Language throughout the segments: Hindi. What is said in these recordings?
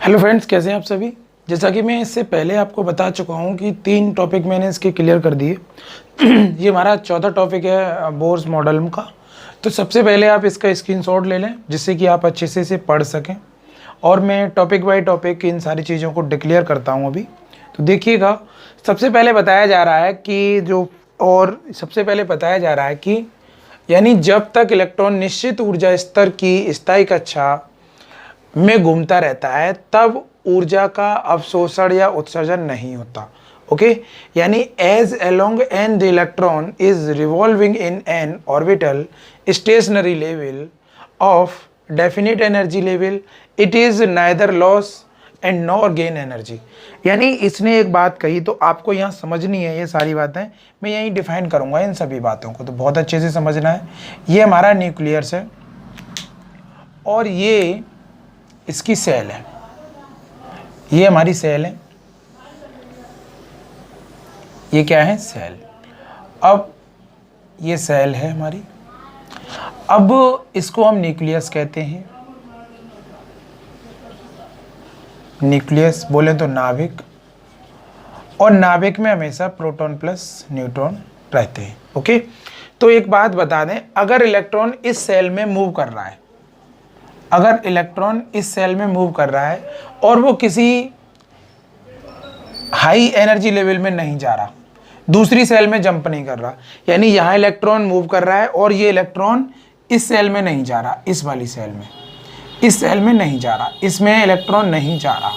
हेलो फ्रेंड्स, कैसे हैं आप सभी। जैसा कि मैं इससे पहले आपको बता चुका हूं कि 3 टॉपिक मैंने इसके क्लियर कर दिए। ये हमारा चौथा टॉपिक है बोर्स मॉडल का। तो सबसे पहले आप इसका स्क्रीनशॉट ले लें जिससे कि आप अच्छे से इसे पढ़ सकें, और मैं टॉपिक बाय टॉपिक इन सारी चीज़ों को डिक्लेयर करता हूँ अभी। तो देखिएगा, सबसे पहले बताया जा रहा है कि यानी जब तक इलेक्ट्रॉन निश्चित ऊर्जा स्तर की स्थायी कक्षा में घूमता रहता है तब ऊर्जा का अवशोषण या उत्सर्जन नहीं होता। ओके, यानी as along an the electron is revolving in an orbital stationary level of definite energy level, it is neither loss and nor gain energy. यानी इसने एक बात कही तो आपको यहाँ समझनी है। ये सारी बातें मैं यहीं डिफाइन करूँगा इन सभी बातों को, तो बहुत अच्छे से समझना है। ये हमारा न्यूक्लियस है और ये इसकी सेल है। ये हमारी सेल है, ये क्या है, सेल। अब ये सेल है हमारी। अब इसको हम न्यूक्लियस कहते हैं। न्यूक्लियस बोले तो नाभिक, और नाभिक में हमेशा प्रोटॉन प्लस न्यूट्रॉन रहते हैं। ओके, तो एक बात बता दें, अगर इलेक्ट्रॉन इस सेल में मूव कर रहा है, अगर इलेक्ट्रॉन इस सेल में मूव कर रहा है और वो किसी हाई एनर्जी लेवल में नहीं जा रहा, दूसरी सेल में जंप नहीं कर रहा, यानी यहाँ इलेक्ट्रॉन मूव कर रहा है और ये इलेक्ट्रॉन इस सेल में नहीं जा रहा, इस वाली सेल में, इस सेल में नहीं जा रहा, इसमें इलेक्ट्रॉन नहीं जा रहा,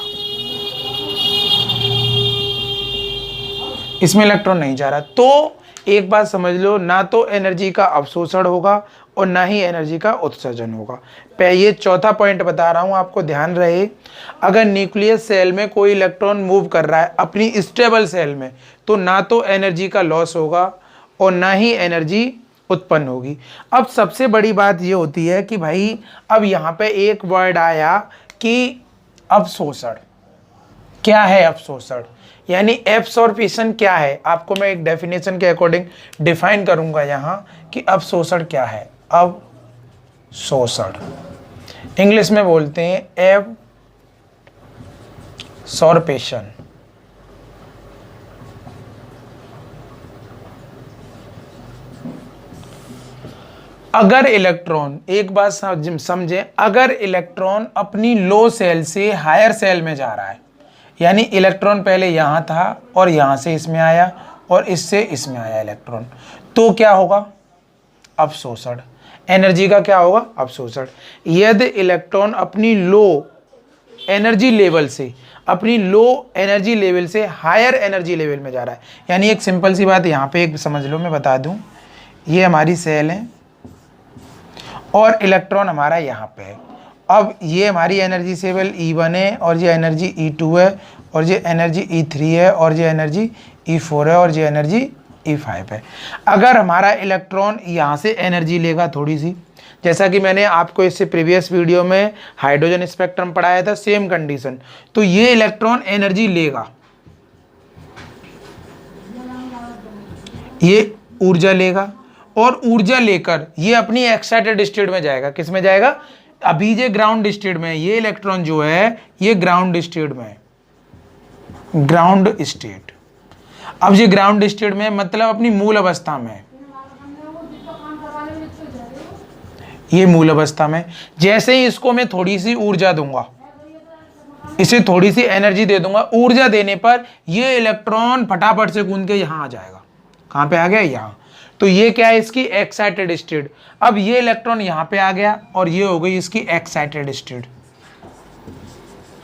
इसमें इलेक्ट्रॉन नहीं जा रहा, तो एक बात समझ लो, ना तो एनर्जी का अवशोषण होगा और ना ही एनर्जी का उत्सर्जन होगा। ये चौथा पॉइंट बता रहा हूं, आपको ध्यान रहे। अगर न्यूक्लियस सेल में कोई इलेक्ट्रॉन मूव कर रहा है अपनी स्टेबल सेल में, तो ना तो एनर्जी का लॉस होगा और ना ही एनर्जी उत्पन्न होगी। अब सबसे बड़ी बात ये होती है कि भाई अब यहाँ पे एक वर्ड आया कि अवशोषण। क्या है अवशोषण, यानी एब्सॉर्प्शन क्या है, आपको मैं एक डेफिनेशन के अकॉर्डिंग डिफाइन करूंगा यहाँ कि अवशोषण क्या है। अवशोषण इंग्लिश में बोलते हैं एब्सॉर्प्शन। अगर इलेक्ट्रॉन, एक बात समझें, अगर इलेक्ट्रॉन अपनी लो सेल से हायर सेल में जा रहा है, यानी इलेक्ट्रॉन पहले यहाँ था और यहाँ से इसमें आया और इससे इसमें आया इलेक्ट्रॉन, तो क्या होगा, अवशोषण। एनर्जी का क्या होगा, अवशोषण। यदि इलेक्ट्रॉन अपनी लो एनर्जी लेवल से, अपनी लो एनर्जी लेवल से हायर एनर्जी लेवल में जा रहा है, यानी एक सिंपल सी बात यहाँ पे एक समझ लो, मैं बता दूं, ये हमारी सेल है और इलेक्ट्रॉन हमारा यहाँ पे है। अब ये हमारी एनर्जी लेवल E1 है और ये एनर्जी E2 है और ये एनर्जी E3 है और ये एनर्जी E4 है और ये एनर्जी E5 है। अगर हमारा इलेक्ट्रॉन यहाँ से एनर्जी लेगा थोड़ी सी, जैसा कि मैंने आपको इससे प्रीवियस वीडियो में हाइड्रोजन स्पेक्ट्रम पढ़ाया था, सेम कंडीशन, तो ये इलेक्ट्रॉन एनर्जी लेगा, ये ऊर्जा लेगा और ऊर्जा लेकर ये अपनी एक्साइटेड स्टेट में जाएगा। किस में जाएगा, अभी ये ग्राउंड स्टेट में है, ये इलेक्ट्रॉन जो है ये ग्राउंड स्टेट में है, ग्राउंड स्टेट। अब ये ग्राउंड स्टेट में मतलब अपनी मूल अवस्था में है, ये मूल अवस्था में। जैसे ही इसको मैं थोड़ी सी ऊर्जा दूंगा, इसे थोड़ी सी एनर्जी दे दूंगा, ऊर्जा देने पर ये इलेक्ट्रॉन फटाफट से कूद के यहां आ जाएगा। कहां पे आ गया, यहां। तो ये क्या है, इसकी एक्साइटेड स्टेट। अब ये इलेक्ट्रॉन यहां पे आ गया और ये हो गई इसकी एक्साइटेड स्टेट।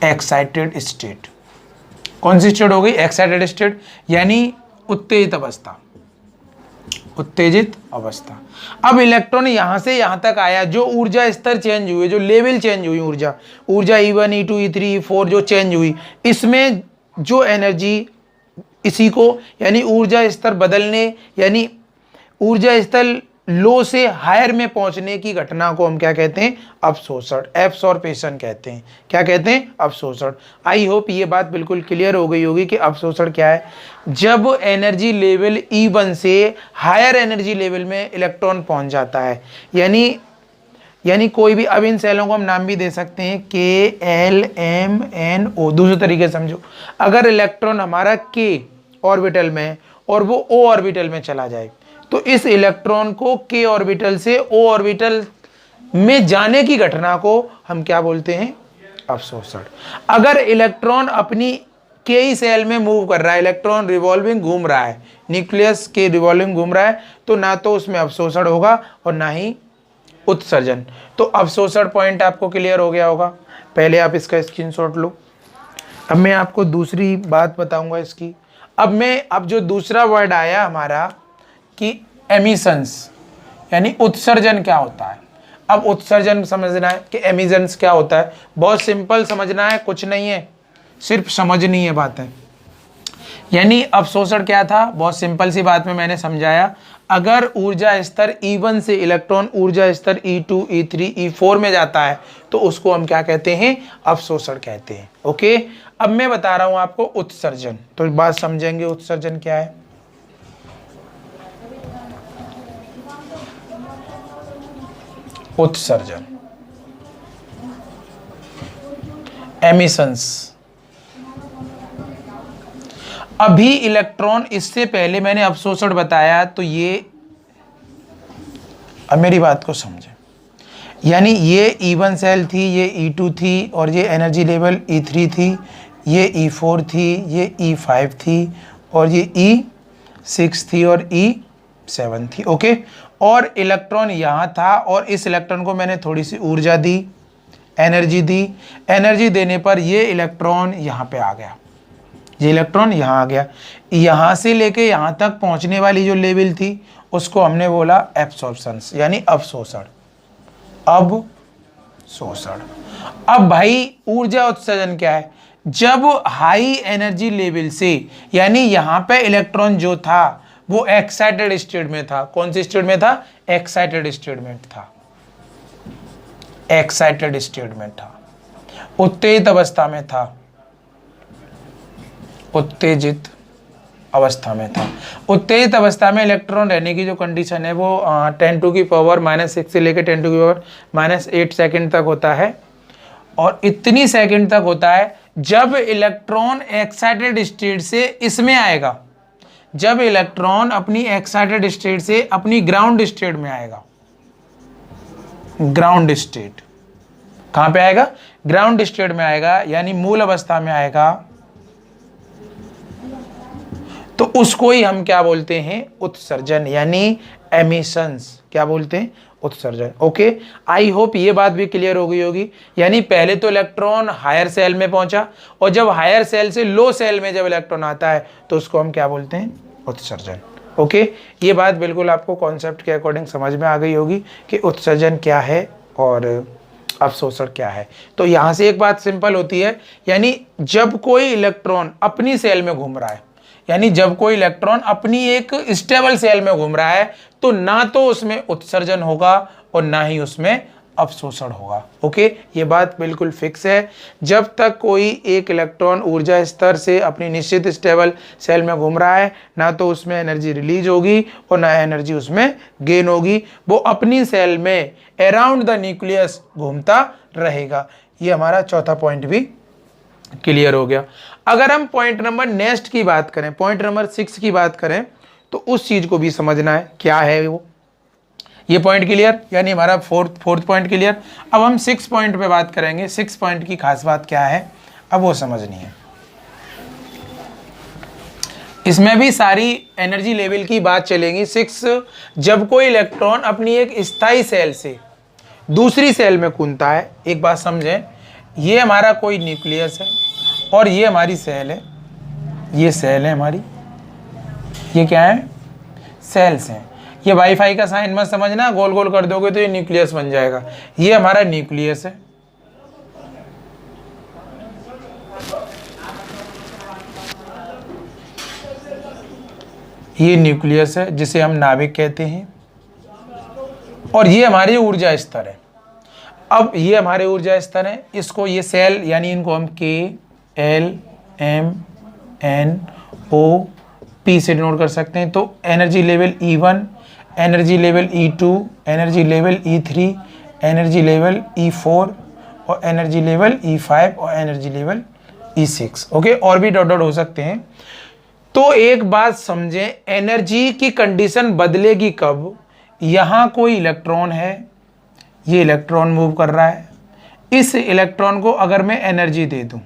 एक्साइटेड स्टेट कौन सी स्टेट हो गई, एक्साइटेड स्टेट, यानी उत्तेजित अवस्था, उत्तेजित अवस्था। अब इलेक्ट्रॉन यहां से यहां तक आया, जो ऊर्जा स्तर चेंज हुए, जो लेवल चेंज हुई, ऊर्जा E1 E2 E3 E4 जो चेंज हुई, इसमें जो एनर्जी इसी को, यानी ऊर्जा स्तर बदलने, यानी ऊर्जा स्तर लो से हायर में पहुंचने की घटना को हम क्या कहते हैं, अवशोषण, एब्सॉर्प्शन कहते हैं। क्या कहते हैं, अवशोषण। आई होप ये बात बिल्कुल क्लियर हो गई होगी कि अवशोषण क्या है। जब एनर्जी लेवल E1 से हायर एनर्जी लेवल में इलेक्ट्रॉन पहुंच जाता है, यानी यानी कोई भी, अब इन सेलों को हम नाम भी दे सकते हैं KLMNO। दूसरे तरीके से समझो, अगर इलेक्ट्रॉन हमारा K ऑर्बिटल में और वो O ऑर्बिटल में चला जाए तो इस इलेक्ट्रॉन को K ऑर्बिटल से O ऑर्बिटल में जाने की घटना को हम क्या बोलते हैं? अवशोषण। अगर इलेक्ट्रॉन अपनी के ही सेल में मूव कर रहा है, इलेक्ट्रॉन रिवॉल्विंग घूम रहा है, न्यूक्लियस के रिवॉल्विंग घूम रहा है, तो ना तो उसमें अवशोषण होगा और ना ही उत्सर्जन। तो अवशोषण पॉइंट आपको क्लियर हो गया होगा। पहले आप इसका स्क्रीनशॉट लो। अब मैं आपको दूसरी बात बताऊंगा इसकी। अब जो दूसरा वर्ड आया हमारा कि एमिशंस, यानी उत्सर्जन क्या होता है। अब उत्सर्जन समझना है कि एमिशंस क्या होता है। बहुत सिंपल समझना है, कुछ नहीं है, सिर्फ समझनी है बातें। यानी अवशोषण क्या था, बहुत सिंपल सी बात में मैंने समझाया। अगर ऊर्जा स्तर E1 से इलेक्ट्रॉन ऊर्जा स्तर E2, E3, E4 में जाता है तो उसको हम क्या कहते हैं? अवशोषण कहते हैं। ओके, अब मैं बता रहा हूं आपको उत्सर्जन, तो बात समझेंगे उत्सर्जन क्या है। उत्सर्जन, एमिशंस। अभी इलेक्ट्रॉन, इससे पहले मैंने अवशोषण बताया, तो ये, अब मेरी बात को समझें, यानी ये E1 सेल थी, ये E2 थी, और ये एनर्जी लेवल E3 थी, ये E4 थी, ये E5 थी, और ये E6 थी, और E7 थी। ओके, और इलेक्ट्रॉन यहाँ था, और इस इलेक्ट्रॉन को मैंने थोड़ी सी ऊर्जा दी, एनर्जी दी। एनर्जी देने पर ये इलेक्ट्रॉन यहाँ पे आ गया, ये इलेक्ट्रॉन यहाँ आ गया। यहाँ से लेके यहाँ तक पहुँचने वाली जो लेवल थी उसको हमने बोला एब्सॉर्प्शन, यानी अवशोषण। अवशोषण। अब भाई ऊर्जा उत्सर्जन क्या है? जब हाई एनर्जी लेवल से, यानी यहाँ पे इलेक्ट्रॉन जो था वो एक्साइटेड स्टेट में था। कौन सी स्टेट में था? एक्साइटेड स्टेट में था। एक्साइटेड स्टेट में था, उत्तेजित अवस्था में था, उत्तेजित अवस्था में था। उत्तेजित अवस्था में इलेक्ट्रॉन रहने की जो कंडीशन है वो 10⁻⁻⁶ से लेकर 10⁻⁻8 सेकंड तक होता है। और इतनी सेकंड तक होता है जब इलेक्ट्रॉन एक्साइटेड स्टेट से इसमें आएगा, जब इलेक्ट्रॉन अपनी एक्साइटेड स्टेट से अपनी ग्राउंड स्टेट में आएगा। ग्राउंड स्टेट कहां पे आएगा? ग्राउंड स्टेट में आएगा, यानी मूल अवस्था में आएगा, तो उसको ही हम क्या बोलते हैं? उत्सर्जन, यानी एमिशंस। क्या बोलते हैं? उत्सर्जन। ओके, आई होप ये बात भी क्लियर हो गई होगी। यानी पहले तो इलेक्ट्रॉन हायर सेल में पहुंचा, और जब हायर सेल से लो सेल में जब इलेक्ट्रॉन आता है तो उसको हम क्या बोलते हैं? उत्सर्जन। ओके, ये बात बिल्कुल आपको कॉन्सेप्ट के अकॉर्डिंग समझ में आ गई होगी कि उत्सर्जन क्या है और अवशोषण क्या है। तो यहाँ से एक बात सिंपल होती है, यानी जब कोई इलेक्ट्रॉन अपनी सेल में घूम रहा है, यानी जब कोई इलेक्ट्रॉन अपनी एक स्टेबल सेल में घूम रहा है, तो ना तो उसमें उत्सर्जन होगा और ना ही उसमें अवशोषण होगा। ओके, ये बात बिल्कुल फिक्स है। जब तक कोई एक इलेक्ट्रॉन ऊर्जा स्तर से अपनी निश्चित स्टेबल सेल में घूम रहा है, ना तो उसमें एनर्जी रिलीज होगी और ना एनर्जी उसमें गेन होगी। वो अपनी सेल में अराउंड द न्यूक्लियस घूमता रहेगा। ये हमारा चौथा पॉइंट भी क्लियर हो गया। अगर हम पॉइंट नंबर नेक्स्ट की बात करें, पॉइंट नंबर 6 की बात करें, तो उस चीज को भी समझना है क्या है वो। ये पॉइंट क्लियर, यानी हमारा फोर्थ पॉइंट क्लियर। अब हम 6 पॉइंट पे बात करेंगे। 6 पॉइंट की खास बात क्या है, अब वो समझनी है। इसमें भी सारी एनर्जी लेवल की बात चलेगी। 6, जब कोई इलेक्ट्रॉन अपनी एक स्थायी सेल से दूसरी सेल में कूदता है। एक बात समझें, ये हमारा कोई न्यूक्लियस है और ये हमारी सेल है, ये सेल है हमारी, ये क्या है? सेल्स हैं। ये वाईफाई का साइन मत समझना, गोल गोल कर दोगे तो ये न्यूक्लियस बन जाएगा। ये हमारा न्यूक्लियस है, ये न्यूक्लियस है जिसे हम नाभिक कहते हैं, और ये हमारी ऊर्जा स्तर है। अब ये हमारे ऊर्जा स्तर है, इसको ये सेल, यानी इनको हम KLMNO से डिनोट कर सकते हैं। तो energy level E1, energy level E2, energy level E3, energy level E4 और एनर्जी लेवल E5 और एनर्जी लेवल E6। ओके, और भी डॉट डॉट हो सकते हैं। तो एक बात समझें, एनर्जी की कंडीशन बदलेगी कब? यहां कोई इलेक्ट्रॉन है, ये इलेक्ट्रॉन मूव कर रहा है, इस इलेक्ट्रॉन को अगर मैं एनर्जी दे दूं,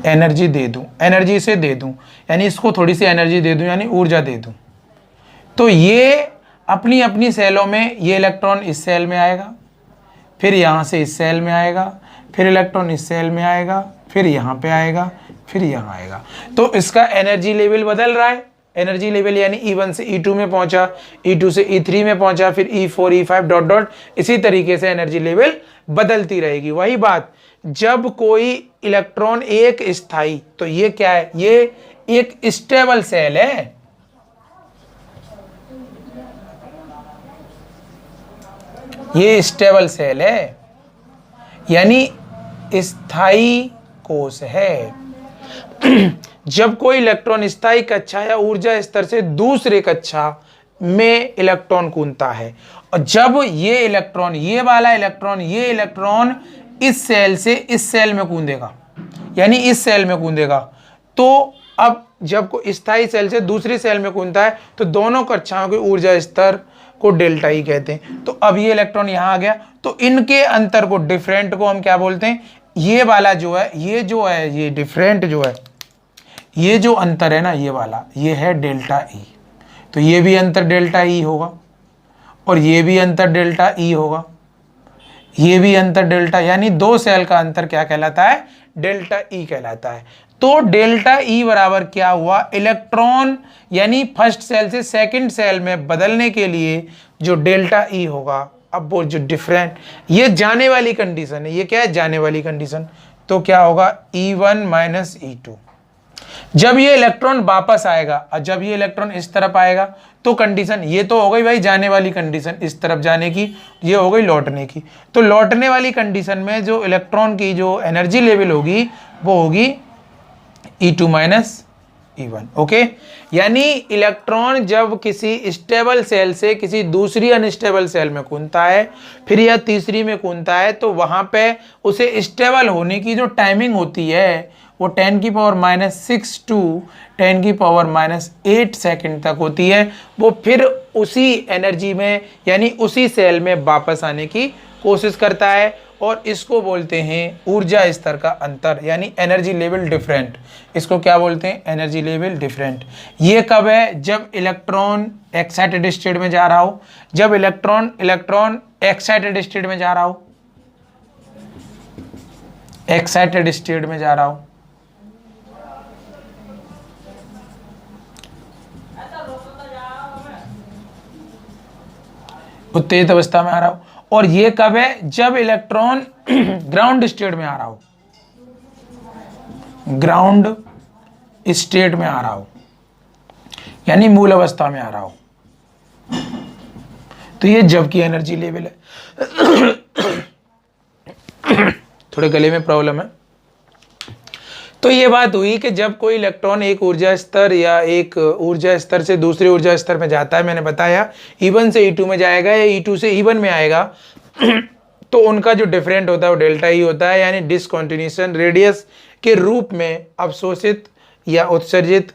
एनर्जी से दे दूं, यानी इसको थोड़ी सी एनर्जी दे दूं, यानी ऊर्जा दे दूं, तो ये अपनी अपनी सेलों में, ये इलेक्ट्रॉन इस सेल में आएगा, फिर यहाँ से इस सेल में आएगा, फिर इलेक्ट्रॉन इस सेल में आएगा, फिर यहाँ पे आएगा, फिर यहाँ आएगा। तो इसका एनर्जी लेवल बदल रहा है। एनर्जी लेवल यानी E1 से E2 में पहुंचा, E2 से E3 में पहुंचा, फिर E4 E5 डॉट डॉट, इसी तरीके से एनर्जी लेवल बदलती रहेगी। वही बात, जब कोई इलेक्ट्रॉन एक स्थायी, तो ये क्या है? ये एक स्टेबल सेल है। ये स्टेबल सेल है, यानी स्थायी कोश है। जब कोई इलेक्ट्रॉन स्थायी कक्षा या ऊर्जा स्तर से दूसरे कक्षा में इलेक्ट्रॉन कूदता है, और जब ये इलेक्ट्रॉन, ये वाला इलेक्ट्रॉन, ये इलेक्ट्रॉन इस सेल से इस सेल में कूदेगा, यानी इस सेल में कूदेगा, तो अब जब कोई स्थायी सेल से दूसरी सेल में कूदता है तो दोनों कक्षाओं के ऊर्जा स्तर को डेल्टा ई कहते हैं। तो अब ये इलेक्ट्रॉन यहां आ गया, तो इनके अंतर को, डिफरेंट को हम क्या बोलते हैं? ये वाला जो है, ये जो है, ये डिफरेंट जो है, ये जो अंतर है ना, ये वाला, ये है डेल्टा ई। तो ये भी अंतर डेल्टा ई होगा, और ये भी अंतर डेल्टा ई होगा, ये भी अंतर डेल्टा, यानी दो सेल का अंतर क्या कहलाता है? डेल्टा ई कहलाता है। तो डेल्टा ई बराबर क्या हुआ? इलेक्ट्रॉन यानी फर्स्ट सेल से सेकंड सेल में बदलने के लिए जो डेल्टा ई होगा, अब वो जो डिफरेंट, ये जाने वाली कंडीशन है, ये क्या है? जाने वाली कंडीशन। तो क्या होगा? E1 minus E2। जब ये इलेक्ट्रॉन वापस आएगा, और जब ये इलेक्ट्रॉन इस तरफ आएगा, तो कंडीशन ये तो हो गई भाई जाने वाली कंडीशन, इस तरफ जाने की, ये हो गई लौटने की। तो लौटने वाली कंडीशन में जो इलेक्ट्रॉन की जो एनर्जी लेवल होगी वो होगी E2 माइनस E1। ओके, यानी इलेक्ट्रॉन जब किसी स्टेबल सेल से किसी दूसरी अनस्टेबल सेल में कूदता है, फिर या तीसरी में कूदता है, तो वहां पे उसे स्टेबल होने की जो टाइमिंग होती है वो 10⁻⁻6 टू 10⁻⁻8 सेकंड तक होती है। वो फिर उसी एनर्जी में यानी उसी सेल में वापस आने की कोशिश करता है, और इसको बोलते हैं ऊर्जा स्तर का अंतर, यानी एनर्जी लेवल डिफरेंट। इसको क्या बोलते हैं? Energy level different. ये कब है? जब इलेक्ट्रॉन एक्साइटेड स्टेट में जा रहा हो, जब इलेक्ट्रॉन एक्साइटेड स्टेट में जा रहा हो, एक्साइटेड स्टेट में जा रहा हो, उत्तेजित अवस्था में आ रहा हो। और ये कब है? जब इलेक्ट्रॉन ग्राउंड स्टेट में आ रहा हो, ग्राउंड स्टेट में आ रहा हो, यानी मूल अवस्था में आ रहा हो। तो ये जब की एनर्जी लेवल है। थोड़े गले में प्रॉब्लम है। तो ये बात हुई कि जब कोई इलेक्ट्रॉन एक ऊर्जा स्तर या एक ऊर्जा स्तर से दूसरे ऊर्जा स्तर में जाता है, मैंने बताया E1 से E2 में जाएगा या E2 से E1 में आएगा, तो उनका जो डिफरेंट होता है वो डेल्टा ई होता है, यानी डिसकंटिन्यूएशन रेडियस के रूप में अवशोषित या उत्सर्जित,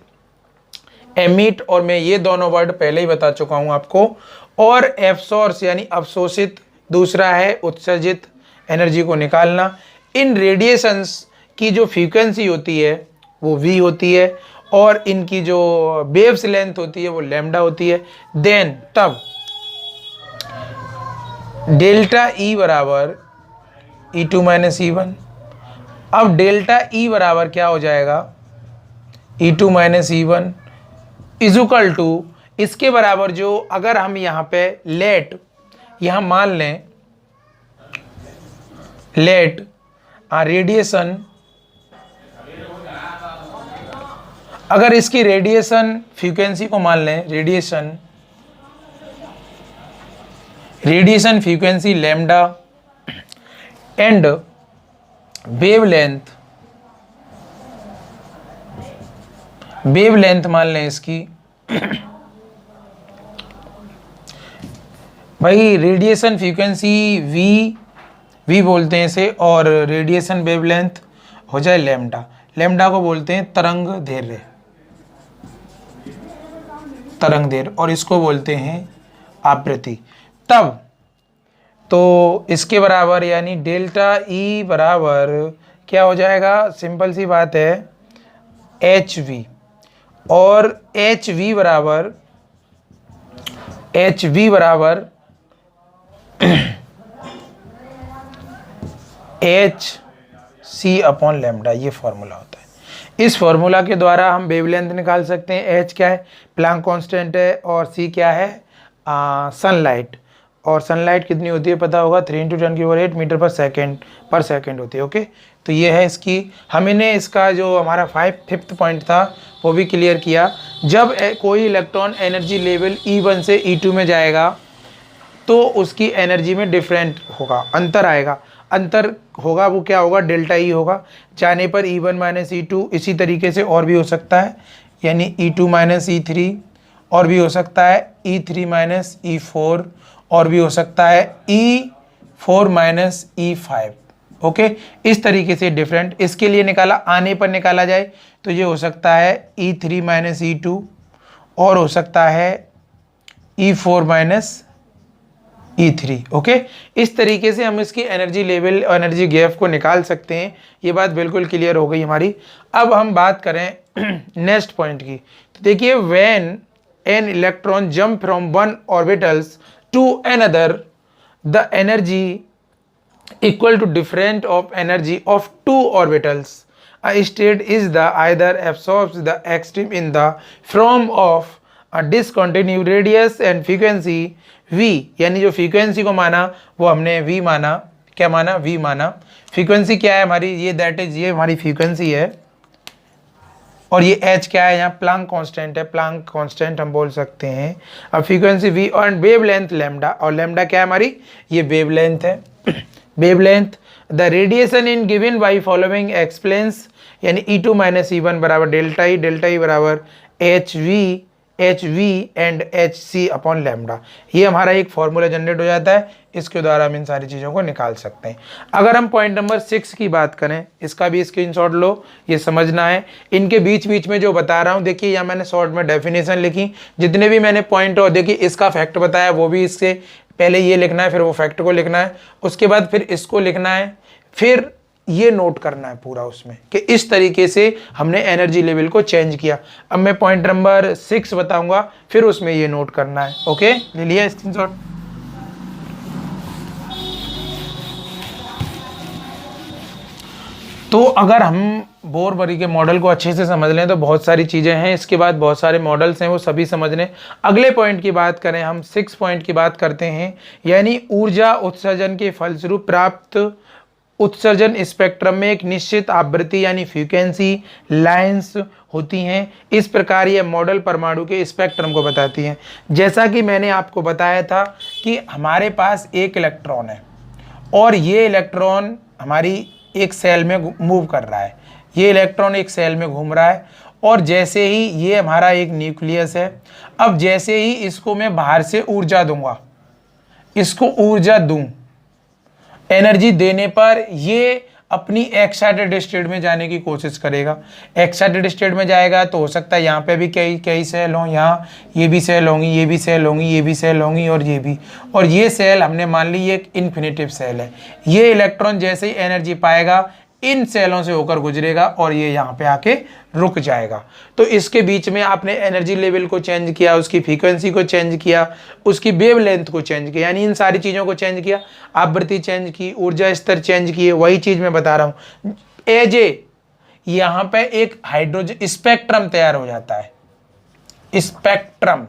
एमिट, और मैं ये दोनों वर्ड पहले ही बता चुका हूं आपको। और एब्सॉर्स यानी अवशोषित, दूसरा है उत्सर्जित, एनर्जी को निकालना। इन रेडिएशंस की जो फ्रीक्वेंसी होती है वो v होती है, और इनकी जो वेव्स लेंथ होती है वो लैम्डा होती है। देन तब डेल्टा ई बराबर E2 माइनस E1। अब डेल्टा ई बराबर क्या हो जाएगा? E2 minus E1 equal to, इसके बराबर जो, अगर हम यहाँ पे लेट, यहाँ मान लें लेट रेडिएशन, अगर इसकी रेडिएशन फ्रीक्वेंसी को मान लें, radiation frequency lambda, and wavelength मान लें इसकी भाई रेडिएशन फ्रीक्वेंसी वी बोलते हैं इसे, और रेडिएशन वेवलेंथ हो जाए लैम्डा। लैम्डा को बोलते हैं तरंग दैर्घ्य, तरंग दैर्घ्य, और इसको बोलते हैं आवृत्ति। तब तो इसके बराबर यानी डेल्टा ई बराबर क्या हो जाएगा, सिंपल सी बात है एच वी, और एच वी बराबर एच सी अपॉन लैम्डा, ये फॉर्मूला होता है। इस फॉर्मूला के द्वारा हम वेवलेंथ निकाल सकते हैं। एच क्या है, प्लैंक कांस्टेंट है, और सी क्या है, सनलाइट। और सनलाइट कितनी होती है पता होगा, 3 × 10⁸ मीटर पर सेकेंड होती है। ओके, तो ये है इसकी, हमने इसका जो हमारा फिफ्थ पॉइंट था वो भी क्लियर किया। जब कोई इलेक्ट्रॉन एनर्जी लेवल E1 से E2 में जाएगा तो उसकी एनर्जी में डिफरेंट होगा, अंतर आएगा। अंतर होगा वो क्या होगा, डेल्टा ई होगा। जाने पर E1 - E2, इसी तरीके से और भी हो सकता है, यानी E2 - E3, और भी हो सकता है E3 - E4, और भी हो सकता है E4 - E5। ओके, इस तरीके से डिफरेंट, इसके लिए निकाला, आने पर निकाला जाए तो ये हो सकता है E3 - E2, और हो सकता है E4 - E3। ओके, इस तरीके से हम इसकी एनर्जी लेवल, एनर्जी गैप को निकाल सकते हैं। ये बात बिल्कुल क्लियर हो गई हमारी। अब हम बात करें नेक्स्ट पॉइंट की, तो देखिए when an electron jump from one orbitals to another, the energy equal to difference of energy of two orbitals. A state is the either absorbs the extreme in the form of a discontinuous radius and frequency v, यानी जो फ्रीक्वेंसी को माना वो हमने v माना, क्या माना, v माना। फ्रीक्वेंसी क्या है हमारी, ये दैट इज, ये हमारी फ्रीक्वेंसी है, और ये h क्या है, यहाँ प्लैंक कांस्टेंट है, प्लैंक कांस्टेंट हम बोल सकते हैं। अब फ्रीक्वेंसी v और वेवलेंथ लैम्डा, और लैम्डा क्या है हमारी, ये वेवलेंथ है। Wavelength, the radiation in given by following explains, यानी E2 - E1 बराबर डेल्टा ई बराबर H V and H C upon lambda. ये हमारा एक फॉर्मूला जनरेट हो जाता है, इसके द्वारा हम इन सारी चीज़ों को निकाल सकते हैं। अगर हम पॉइंट नंबर 6 की बात करें, इसका भी स्क्रीनशॉट लो, ये समझना है। इनके बीच बीच में जो बता रहा हूँ, देखिए यहाँ मैंने शॉर्ट में डेफिनेशन लिखी, जितने भी मैंने पॉइंट, और देखिए इसका फैक्ट बताया, वो भी इससे पहले ये लिखना है, फिर वो फैक्ट को लिखना है, उसके बाद फिर इसको लिखना है, फिर ये नोट करना है पूरा उसमें कि इस तरीके से हमने एनर्जी लेवल को चेंज किया। अब मैं पॉइंट नंबर 6 बताऊंगा, फिर उसमें ये नोट करना है। ओके, ले लिया स्क्रीनशॉट। तो अगर हम बोर-बरी के मॉडल को अच्छे से समझ लें तो बहुत सारी चीज़ें हैं, इसके बाद बहुत सारे मॉडल्स हैं, वो सभी समझ लें। अगले पॉइंट की बात करें, हम 6 पॉइंट की बात करते हैं, यानी ऊर्जा उत्सर्जन के फलस्वरूप प्राप्त उत्सर्जन स्पेक्ट्रम में एक निश्चित आवृत्ति यानी फ्रीक्वेंसी लाइंस होती हैं। इस प्रकार ये मॉडल परमाणु के स्पेक्ट्रम को बताती हैं। जैसा कि मैंने आपको बताया था कि हमारे पास एक इलेक्ट्रॉन है, और ये इलेक्ट्रॉन हमारी एक सेल में मूव कर रहा है, ये इलेक्ट्रॉन एक सेल में घूम रहा है, और जैसे ही ये हमारा एक न्यूक्लियस है, अब जैसे ही इसको मैं बाहर से ऊर्जा दूंगा, इसको ऊर्जा दूं, एनर्जी देने पर ये अपनी एक्साइटेड स्टेट में जाने की कोशिश करेगा। एक्साइटेड स्टेट में जाएगा तो हो सकता है यहाँ पे भी कई सेल हों, यहाँ ये भी सेल होंगी, ये भी सेल होंगी, ये भी सेल होंगी, और ये भी, और ये सेल हमने मान ली ये एक इन्फिनिटिव सेल है। ये इलेक्ट्रॉन जैसे ही एनर्जी पाएगा इन सेलों से होकर गुजरेगा और ये यहाँ पे आके रुक जाएगा। तो इसके बीच में आपने एनर्जी लेवल को चेंज किया, उसकी फ्रीक्वेंसी को चेंज किया, उसकी वेवलेंथ को चेंज किया, यानी इन सारी चीज़ों को चेंज किया, आवृत्ति चेंज की, ऊर्जा स्तर चेंज किए। वही चीज़ मैं बता रहा हूँ, यहाँ पे एक हाइड्रोजन स्पेक्ट्रम तैयार हो जाता है। स्पेक्ट्रम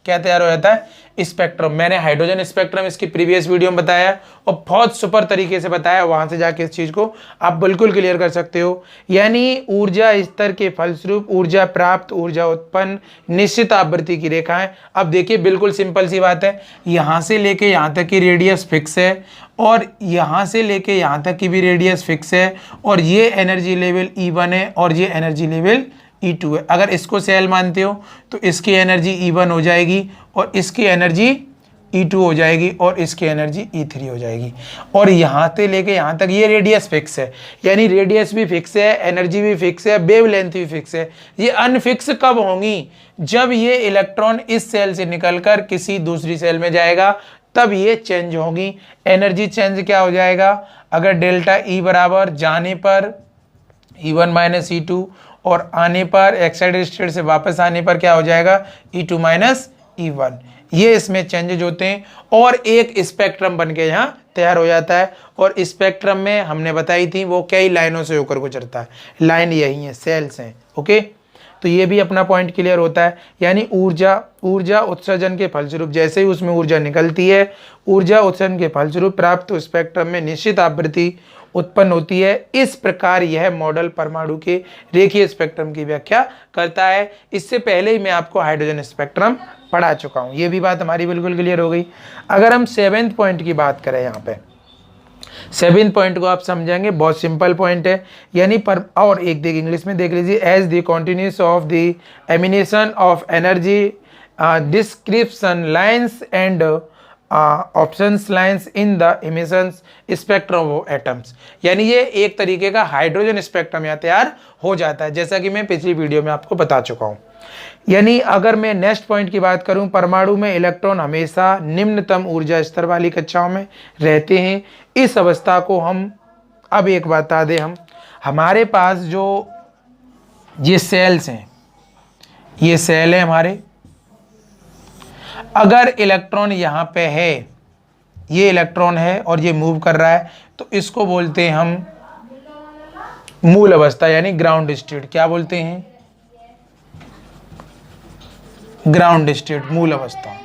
क्या तैयार हो जाता है? स्पेक्ट्रम। मैंने हाइड्रोजन स्पेक्ट्रम इसकी प्रीवियस वीडियो में बताया और बहुत सुपर तरीके से बताया, वहां से जाके इस चीज को आप बिल्कुल क्लियर कर सकते हो। यानी ऊर्जा स्तर के फलस्वरूप ऊर्जा प्राप्त, ऊर्जा उत्पन्न, निश्चित आवृत्ति की रेखाएं। अब देखिए बिल्कुल सिंपल सी बात है, यहां से लेके यहां तक की रेडियस फिक्स है और यहां से लेके यहां तक की भी रेडियस फिक्स है, और ये एनर्जी लेवल E1 है और ये एनर्जी लेवल E2 है। अगर इसको सेल मानते हो तो इसकी एनर्जी E1 हो जाएगी और इसकी एनर्जी E2 हो जाएगी और इसकी एनर्जी E3 हो जाएगी। और यहाँ से लेके यहाँ तक ये रेडियस फिक्स है, यानी रेडियस भी फिक्स है, एनर्जी भी फिक्स है, वेव लेंथ भी फिक्स है। ये अनफिक्स कब होंगी? जब ये इलेक्ट्रॉन इस सेल से निकलकर किसी दूसरी सेल में जाएगा, तब ये चेंज होगी। एनर्जी चेंज क्या हो जाएगा? अगर डेल्टा E बराबर जाने पर E1 माइनस E2 और आने पर एक्साइटेड स्टेट से वापस आने पर क्या हो जाएगा? E2 minus E1। ये इसमें चेंजेज होते हैं और एक स्पेक्ट्रम बन के यहाँ तैयार हो जाता है। और स्पेक्ट्रम में हमने बताई थी वो कई लाइनों से होकर गुजरता है। लाइन यही है, सेल्स हैं। ओके, तो ये भी अपना पॉइंट क्लियर होता है। यानी ऊर्जा उत्सर्जन के फलस्वरूप, जैसे ही उसमें ऊर्जा निकलती है, ऊर्जा उत्सर्जन के फलस्वरूप प्राप्त स्पेक्ट्रम में निश्चित आवृत्ति उत्पन्न होती है। इस प्रकार यह मॉडल परमाणु के रेखीय स्पेक्ट्रम की व्याख्या करता है। इससे पहले ही मैं आपको हाइड्रोजन स्पेक्ट्रम पढ़ा चुका हूँ, ये भी बात हमारी बिल्कुल क्लियर हो गई। अगर हम 7th पॉइंट की बात करें, यहाँ पे 7th पॉइंट को आप समझेंगे, बहुत सिंपल पॉइंट है। यानी पर और एक देख इंग्लिश में देख लीजिए, as the continuous of the emanation of energy description lines and options lines in the emissions spectrum of atoms. यानी ये एक तरीके का हाइड्रोजन स्पेक्ट्रम यहाँ तैयार हो जाता है, जैसा कि मैं पिछली वीडियो में आपको बता चुका हूँ। यानी अगर मैं नेक्स्ट पॉइंट की बात करूं, परमाणु में इलेक्ट्रॉन हमेशा निम्नतम ऊर्जा स्तर वाली कक्षाओं में रहते हैं। इस अवस्था को हम अब एक बता दें, हमारे पास जो ये सेल्स हैं, ये सेल है हमारे। अगर इलेक्ट्रॉन यहाँ पे है, ये इलेक्ट्रॉन है और ये मूव कर रहा है, तो इसको बोलते हैं हम मूल अवस्था, यानी ग्राउंड स्टेट। क्या बोलते हैं? ग्राउंड स्टेट, मूल अवस्था।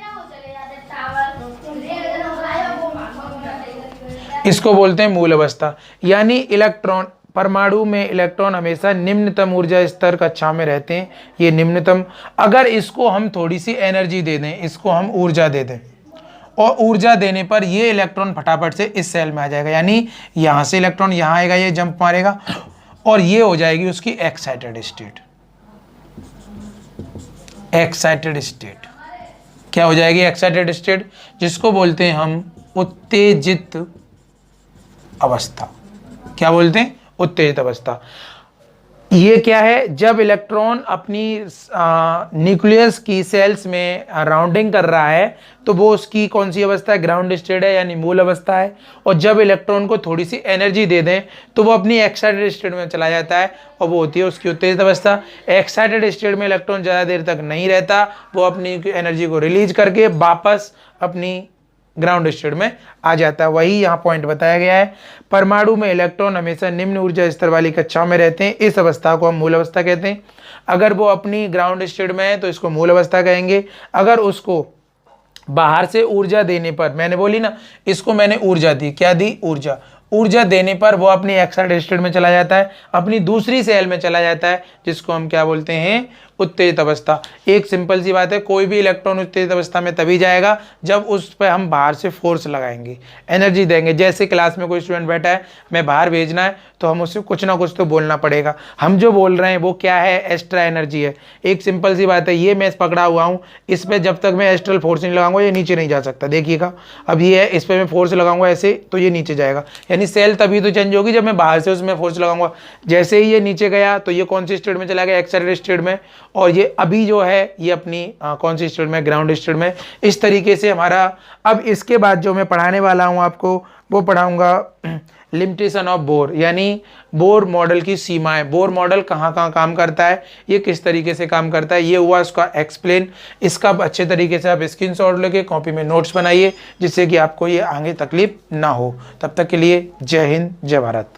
इसको बोलते हैं मूल अवस्था। यानी इलेक्ट्रॉन, परमाणु में इलेक्ट्रॉन हमेशा निम्नतम ऊर्जा स्तर कक्षा में रहते हैं, ये निम्नतम। अगर इसको हम थोड़ी सी एनर्जी दे दें, इसको हम ऊर्जा दे दें, और ऊर्जा देने पर ये इलेक्ट्रॉन फटाफट से इस सेल में आ जाएगा। यानी यहां से इलेक्ट्रॉन यहां आएगा, ये जंप मारेगा और ये हो जाएगी उसकी एक्साइटेड स्टेट। एक्साइटेड स्टेट क्या हो जाएगी? एक्साइटेड स्टेट, जिसको बोलते हैं हम उत्तेजित अवस्था। क्या बोलते हैं? उत्तेजित अवस्था। ये क्या है? जब इलेक्ट्रॉन अपनी न्यूक्लियस की सेल्स में राउंडिंग कर रहा है, तो वो उसकी कौन सी अवस्था है? ग्राउंड स्टेट है, यानी मूल अवस्था है। और जब इलेक्ट्रॉन को थोड़ी सी एनर्जी दे दें, तो वो अपनी एक्साइटेड स्टेट में चला जाता है, और वो होती है उसकी उत्तेजित अवस्था। एक्साइटेड स्टेट में इलेक्ट्रॉन ज़्यादा देर तक नहीं रहता, वो अपनी एनर्जी को रिलीज करके वापस अपनी ग्राउंड स्टेट में आ जाता है। वही यहाँ पॉइंट बताया गया है। परमाणु में इलेक्ट्रॉन हमेशा निम्न ऊर्जा स्तर वाली कक्षाओं में रहते हैं। इस अवस्था को हम मूल अवस्था कहते हैं। अगर वो अपनी ग्राउंड स्टेट में है तो इसको मूल अवस्था कहेंगे। अगर उसको बाहर से ऊर्जा देने पर, मैंने बोली ना, इसको मैंने ऊर्जा दी, क्या दी? ऊर्जा। ऊर्जा देने पर वो अपनी एक्साइटेड स्टेट में चला जाता है, अपनी दूसरी सेल में चला जाता है, जिसको हम क्या बोलते हैं? उत्तेजित अवस्था। एक सिंपल सी बात है, कोई भी इलेक्ट्रॉन उत्तेजित अवस्था में तभी जाएगा जब उस पर हम बाहर से फोर्स लगाएंगे, एनर्जी देंगे। जैसे क्लास में कोई स्टूडेंट बैठा है, मैं बाहर भेजना है, तो हम उससे कुछ ना कुछ तो बोलना पड़ेगा। हम जो बोल रहे हैं वो क्या है? एक्स्ट्रा एनर्जी है। एक सिंपल सी बात है, ये मैं पकड़ा हुआ हूँ, इस पर जब तक मैं एक्स्ट्रा फोर्स नहीं लगाऊंगा ये नीचे नहीं जा सकता। देखिएगा, अब ये है, इस पर मैं फोर्स लगाऊंगा ऐसे, तो ये नीचे जाएगा। यानी सेल तभी तो चेंज होगी जब मैं बाहर से उसमें फोर्स लगाऊंगा। जैसे ही ये नीचे गया तो ये कौन सी स्टेट में चला गया? एक्साइटेड स्टेट में। और ये अभी जो है ये अपनी कौन सी स्टेट में? ग्राउंड स्टेट में। इस तरीके से हमारा, अब इसके बाद जो मैं पढ़ाने वाला हूं आपको, वो पढ़ाऊंगा लिमिटेशन ऑफ बोर, यानी बोर मॉडल की सीमाएं। बोर मॉडल कहाँ कहाँ काम करता है, ये किस तरीके से काम करता है, ये हुआ उसका एक्सप्लेन। इसका अच्छे तरीके से आप स्क्रीनशॉट लेके कॉपी में नोट्स बनाइए, जिससे कि आपको ये आगे तकलीफ ना हो। तब तक के लिए जय हिंद, जय भारत।